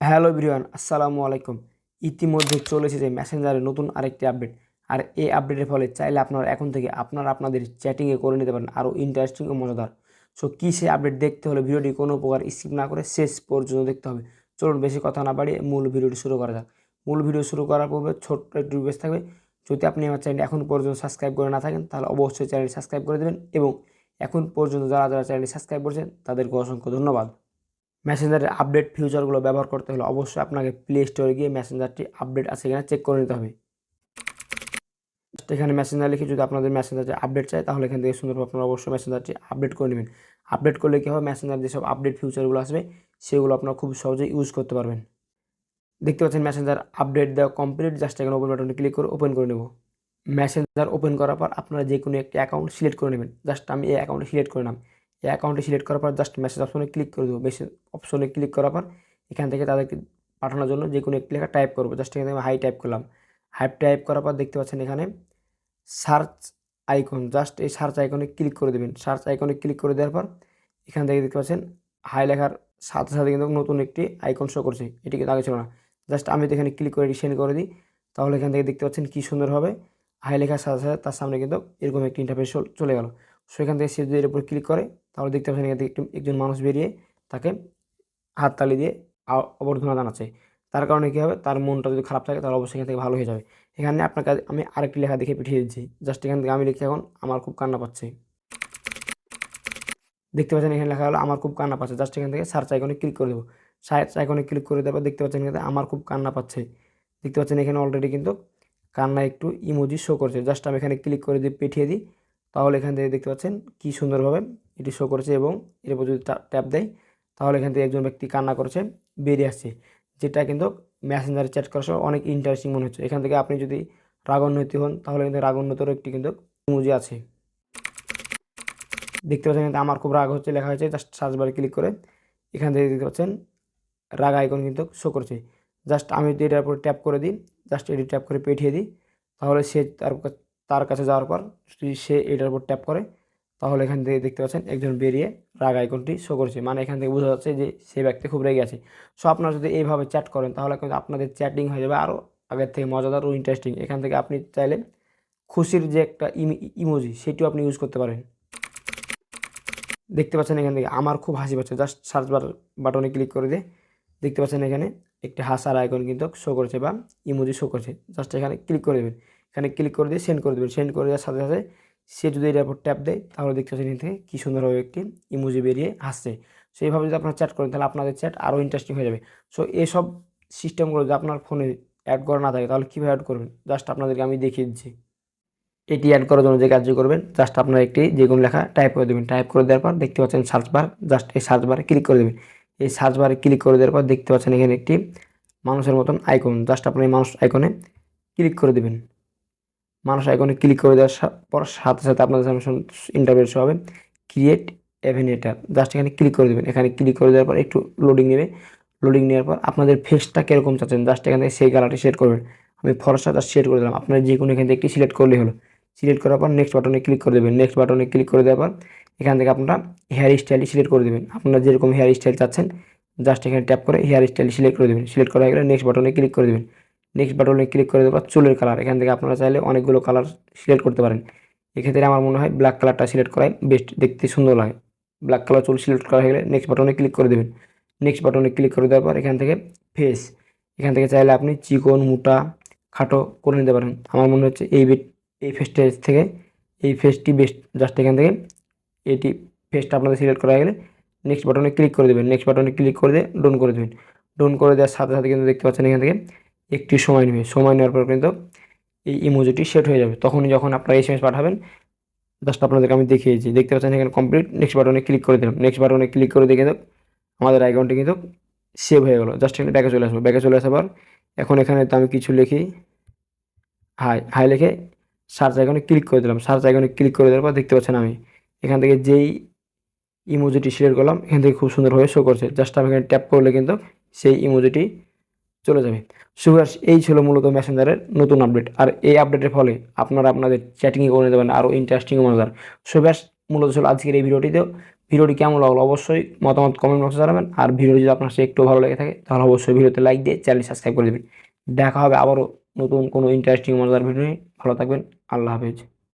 Hello everyone, আসসালামু আলাইকুম। ইতিমধ্যে চলে এসেছে মেসেঞ্জারে নতুন আরেকটি আপডেট। আর এই আপডেটের ফলে চাইলে আপনারা এখন থেকে আপনাদের চ্যাটিংয়ে করে নিতে পারেন আরও ইন্টারেস্টিং ও মজাদার। সো কী সেই আপডেট দেখতে হলে ভিডিওটি কোনো প্রকার স্কিপ না করে শেষ পর্যন্ত দেখতে হবে। চলুন বেশি কথা না বাড়িয়ে মূল ভিডিওটি শুরু করা যাক। মূল ভিডিও শুরু করার পূর্বে ছোট্ট একটু রিকোয়েস্ট থাকবে, যদি আপনি আমার চ্যানেলটি এখন পর্যন্ত সাবস্ক্রাইব করে না থাকেন তাহলে অবশ্যই চ্যানেলটি সাবস্ক্রাইব করে দেবেন, এবং এখন পর্যন্ত যারা যারা চ্যানেলটি সাবস্ক্রাইব করেছেন তাদেরকে অসংখ্য ধন্যবাদ। মেসেঞ্জারের আপডেট ফিউচারগুলো ব্যবহার করতে হলে অবশ্যই আপনাকে প্লে স্টোরে গিয়ে মেসেঞ্জারটি আপডেট আছে কিনা চেক করে নিতে হবে। এখানে মেসেঞ্জার লিখে যদি আপনাদের মেসেঞ্জারটি আপডেট চাই তাহলে এখান থেকে সুন্দরভাবে আপনারা অবশ্যই মেসেঞ্জারটি আপডেট করে নেবেন। আপডেট করলে কী হবে, মেসেঞ্জার যেসব আপডেট ফিউচারগুলো আসবে সেগুলো আপনারা খুব সহজেই ইউজ করতে পারবেন। দেখতে পাচ্ছেন মেসেঞ্জার আপডেট দেওয়া কমপ্লিট। জাস্ট এখানে ওপেন বাটনে ক্লিক করে ওপেন করে নেব। মেসেঞ্জার ওপেন করার পর আপনারা যে কোনো একটি অ্যাকাউন্ট সিলেক্ট করে নেবেন। জাস্ট আমি এই অ্যাকাউন্টে সিলেক্ট করে নিলাম। এই অ্যাকাউন্টে সিলেক্ট করার পর জাস্ট মেসেজ অপশনে ক্লিক করে দেবো। মেসেজ অপশনে ক্লিক করার পর এখান থেকে তাদেরকে পাঠানোর জন্য যে কোনো একটি লেখা টাইপ করবো। জাস্ট এখানে আমি হাই টাইপ করলাম। হাই টাইপ করার পর দেখতে পাচ্ছেন এখানে সার্চ আইকন, জাস্ট এই সার্চ আইকনে ক্লিক করে দেবেন। সার্চ আইকনে ক্লিক করে দেওয়ার পর এখান থেকে দেখতে পাচ্ছেন হাই লেখার সাথে সাথে কিন্তু নতুন একটি আইকন শো করছে, এটি কিন্তু আগে ছিল না। জাস্ট আমি তো এখানে ক্লিক করে সেন্ড করে দিই, তাহলে এখান থেকে দেখতে পাচ্ছেন কী সুন্দর হবে হাই লেখার সাথে সাথে তার সামনে কিন্তু এরকম একটি ইন্টারফেস চলে গেল। সো এখান থেকে সে যদি এর উপর ক্লিক করে তাহলে দেখতে পাচ্ছেন এখান থেকে একজন মানুষ বেরিয়ে তাকে হাততালি দিয়ে অভ্যর্থনা জানাচ্ছে। তার কারণে কী হবে, তার মনটা যদি খারাপ থাকে তাহলে অবশ্যই এখান থেকে ভালো হয়ে যাবে। এখানে আপনাকে আমি আরেকটি লেখা দেখে পাঠিয়ে দিচ্ছি। জাস্ট এখান থেকে আমি লিখছি এখন আমার খুব কান্না পাচ্ছে। দেখতে পাচ্ছেন এখানে লেখা হলো আমার খুব কান্না পাচ্ছে। জাস্ট এখান থেকে সার্চ আইকনে ক্লিক করে দেবো। সার্চ আইকনে ক্লিক করে দেওয়ার পর দেখতে পাচ্ছেন এখানে আমার খুব কান্না পাচ্ছে। দেখতে পাচ্ছেন এখানে অলরেডি কিন্তু কান্না একটু ইমোজি শো করছে। জাস্ট আমি এখানে ক্লিক করে দিয়ে পাঠিয়ে দিই, তাহলে এখান থেকে দেখতে পাচ্ছেন কী সুন্দরভাবে এটি শো করছে, এবং এর উপর যদি ট্যাপ দেয় তাহলে এখান থেকে একজন ব্যক্তি কান্না করছে বেরিয়ে আসছে, যেটা কিন্তু মেসেঞ্জারে চ্যাট করার সময় অনেক ইন্টারেস্টিং মনে হচ্ছে। এখান থেকে আপনি যদি রাগান্বিত হন তাহলে কিন্তু রাগান্বিতর একটি কিন্তু ইমোজি আছে। দেখতে পাচ্ছেন কিন্তু আমার খুব রাগ হচ্ছে লেখা হয়েছে। জাস্ট সার্চ বারে ক্লিক করে এখান থেকে দেখতে পাচ্ছেন রাগ আইকন কিন্তু শো করছে। জাস্ট আমি যদি এটার উপর ট্যাপ করে দিই, জাস্ট এটি ট্যাপ করে পাঠিয়ে দিই, তাহলে সে তার কাছে যাওয়ার পর যদি সে এটার উপর ট্যাপ করে তাহলে এখান থেকে দেখতে পাচ্ছেন একজন বেরিয়ে রাগ আইকনটি শো করছে, মানে এখান থেকে বোঝা যাচ্ছে যে সেই ব্যক্তি খুব রেগে আছে। সো আপনারা যদি এইভাবে চ্যাট করেন তাহলে কিন্তু আপনাদের চ্যাটিং হয়ে যাবে আরও আগের থেকে মজাদার ও ইন্টারেস্টিং। এখান থেকে আপনি চাইলে খুশির যে একটা ইমোজি সেটিও আপনি ইউজ করতে পারেন। দেখতে পাচ্ছেন এখান থেকে আমার খুব হাসি পাচ্ছে। জাস্ট সার্চ বাটনে ক্লিক করে দিয়ে দেখতে পাচ্ছেন এখানে একটি হাসার আইকন কিন্তু শো করছে বা ইমোজি শো করছে। জাস্ট এখানে ক্লিক করে দেবেন। এখানে ক্লিক করে দিয়ে সেন্ড করে দেবেন। সেন্ড করে দেওয়ার সাথে সাথে সে যদি এটার উপর ট্যাপ দেয় তাহলে দেখতে পাচ্ছেন এখান থেকে কী সুন্দরভাবে একটি ইমোজি বেরিয়ে আসছে। সো এইভাবে যদি আপনারা চ্যাট করেন তাহলে আপনাদের চ্যাট আরও ইন্টারেস্টিং হয়ে যাবে। সো এসব সিস্টেমগুলো যদি আপনার ফোনে অ্যাড করা না থাকে তাহলে কীভাবে অ্যাড করবেন, জাস্ট আপনাদেরকে আমি দেখিয়ে দিচ্ছি। এটি অ্যাড করার জন্য যে কাজটি করবেন, জাস্ট আপনারা একটি যে কোনো লেখা টাইপ করে দেবেন। টাইপ করে দেওয়ার পর দেখতে পাচ্ছেন সার্চ বার, জাস্ট এই সার্চ বারে ক্লিক করে দেবেন। এই সার্চ বারে ক্লিক করে দেওয়ার পর দেখতে পাচ্ছেন এখানে একটি মানুষের মতন আইকন। জাস্ট আপনি এই মানুষ আইকনে ক্লিক করে দেবেন। মানুষ আইকনে ক্লিক করে দেওয়ার পর সাথে সাথে আপনাদের সামনে ইন্টারফেস হবে ক্রিয়েট অ্যাভেনেটার। জাস্ট এখানে ক্লিক করে দেবেন। এখানে ক্লিক করে দেওয়ার পর একটু লোডিং নেবে। লোডিং নেওয়ার পর আপনাদের ফেসটা কীরকম চাচ্ছেন জাস্ট এখান থেকে সেই কালারটি সেট করবেন। আমি ফরসা জাস্ট সেট করে দিলাম। আপনারা যে কোনো এখান থেকে একটি সিলেক্ট করলেই হলো। সিলেক্ট করার পর নেক্সট বাটনে ক্লিক করে দেবেন। নেক্সট বাটনে ক্লিক করে দেওয়ার পর এখান থেকে আপনারা হেয়ার স্টাইলটি সিলেক্ট করে দেবেন। আপনারা যেরকম হেয়ার স্টাইল চাচ্ছেন জাস্ট এখানে ট্যাপ করে হেয়ার স্টাইল সিলেক্ট করে দেবেন। সিলেক্ট করা হয়ে গেলে নেক্সট বাটনে ক্লিক করে দেবেন। নেক্সট বাটনে ক্লিক করে দেওয়ার পর চুলের কালার, এখান থেকে আপনারা চাইলে অনেকগুলো কালার সিলেক্ট করতে পারেন। এক্ষেত্রে আমার মনে হয় ব্ল্যাক কালারটা সিলেক্ট করাই বেস্ট, দেখতে সুন্দর লাগে। ব্ল্যাক কালার চুল সিলেক্ট করা হয়ে গেলে নেক্সট বাটনে ক্লিক করে দেবেন। নেক্সট বাটনে ক্লিক করে দেওয়ার পর এখান থেকে ফেস, এখান থেকে চাইলে আপনি চিকন মোটা খাটো করে নিতে পারেন। আমার মনে হচ্ছে এই ফেসটা থেকে এই ফেসটি বেস্ট। জাস্ট এখান থেকে এটি ফেসটা আপনাদের সিলেক্ট করা হয়ে গেলে নেক্সট বাটনে ক্লিক করে দেবেন। নেক্সট বাটনে ক্লিক করে দিয়ে ডোন করে দেবেন। ডোন করে দেওয়ার সাথে সাথে কিন্তু দেখতে পাচ্ছেন এখান থেকে একটি সময় নেবে। সময় নেওয়ার পর কিন্তু এই ইমোজিটি সেট হয়ে যাবে। তখনই যখন আপনারা এসএমএস পাঠাবেন, জাস্ট আপনাদেরকে আমি দেখিয়েছি। দেখতে পাচ্ছেন এখানে কমপ্লিট। নেক্সট বাটনে ক্লিক করে দিলাম। নেক্সট বাটনে ক্লিক করে দিয়ে কিন্তু আমাদের আইকনটি কিন্তু সেভ হয়ে গেলো। জাস্ট এখানে ব্যাকে চলে আসবো। ব্যাকে চলে আসার পর এখন এখানে তো আমি কিছু লিখি, হাই লিখে সার্চ আইকনে ক্লিক করে দিলাম। সার্চ আইকনে ক্লিক করে দেওয়ার পর দেখতে পাচ্ছেন আমি এখান থেকে যেই ইমোজিটি সিলেক্ট করলাম এখান থেকে খুব সুন্দরভাবে শো করছে। জাস্ট আমি এখানে ট্যাপ করলে কিন্তু সেই ইমোজিটি চলে যাবে। সুগার্স, এই ছিল মূলত মেসেঞ্জারের নতুন আপডেট। আর এই আপডেটের ফলে আপনারা আপনাদের চ্যাটিংয়ে করে নিতে পারেন আরও ইন্টারেস্টিং ও মজাদার। সুগার্স, মূলত ছিল আজকের এই ভিডিওটিতেও ভিডিওটি কেমন লাগলো অবশ্যই মতামত কমেন্ট বক্সে জানাবেন। আর ভিডিওটি যদি আপনার একটু ভালো লেগে থাকে তাহলে অবশ্যই ভিডিওতে লাইক দিয়ে চ্যানেল সাবস্ক্রাইব করে দেবেন। দেখা হবে আবারও নতুন কোনো ইন্টারেস্টিং মজাদার ভিডিও নিয়ে। ভালো থাকবেন। আল্লাহ হাফেজ।